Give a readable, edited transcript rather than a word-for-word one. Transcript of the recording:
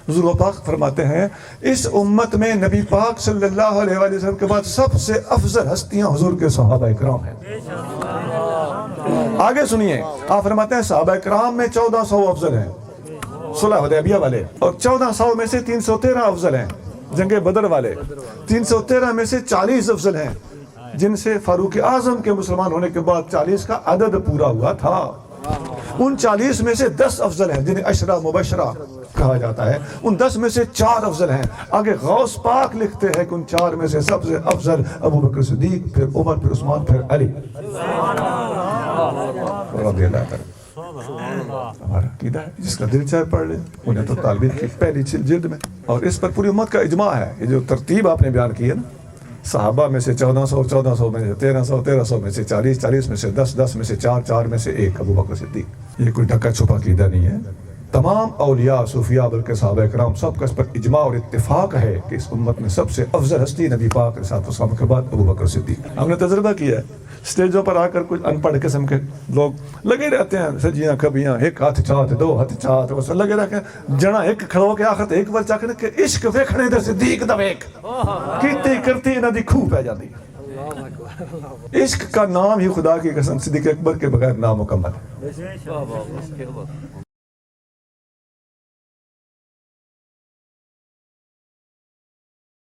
حضور پاک فرماتے ہیں اس امت میں نبی پاک صلی اللہ علیہ وآلہ وسلم کے بعد سب سے افضل ہستیاں حضور کے صحابہ کرام ہیں۔ آگے سنیے، آپ فرماتے ہیں صحابہ کرام میں 1400 افضل ہیں صلح حدیبیہ والے، اور 1400 میں سے 313 افضل ہیں جنگ بدر والے، 313 میں سے 40 افضل ہیں جن سے فاروق اعظم کے مسلمان ہونے کے بعد 40 کا عدد پورا ہوا تھا۔ ان 40 میں سے 10 افضل ہیں جنہیں عشرہ مبشرہ کہا جاتا ہے، ان 10 میں سے 4 افضل ہیں۔ آگے غوث پاک لکھتے ہیں کہ ان 4 میں سے سب سے افضل ابو بکر صدیق، پھر عمر، پھر عثمان، پھر علی رضی اللہ عنہ۔ ہمارا عقیدہ ہے، جس کا دل چاہے پڑھ لے، انہیں تو طالبین کی پہلی جلد میں، اور اس پر پوری امت کا اجماع ہے۔ یہ جو ترتیب آپ نے بیان کی ہے نا، صحابہ میں سے 1400، 1400 میں سے 1300، 1300 میں سے 40، 40 میں سے 10، 10 میں سے 4، 4 میں سے 1 ابو بکر صدیق۔ یہ کوئی ڈھکا چھپا عقیدہ نہیں ہے، تمام اولیاء، صوفیاء، بلکہ صحابہ کرام سب کا اس پر اجماع اور اتفاق ہے کہ اس امت میں سب سے افضل ہستی نبی پاک علیہ الصلوۃ والسلام کے بعد ابو بکر صدیق۔ ہم نے تجربہ کیا ہے، سٹیجوں پر آ کر کچھ ان پڑھ قسم کے لوگ لگے رہتے ہیں، سجیاں کبیاں، ایک ہاتھ چاہتے، 2 ہاتھ چاہتے، بس لگے رہتے ہیں جنا ایک کھڑو کے آخر ایک بار چاہ کہ عشق ویکھنے دے صدیق دا ویکھ کیتی کرتی انہاں دی کھو پہ جاندی۔ عشق کا نام ہی خدا کی قسم صدیق اکبر کے بغیر نامکمل ہے۔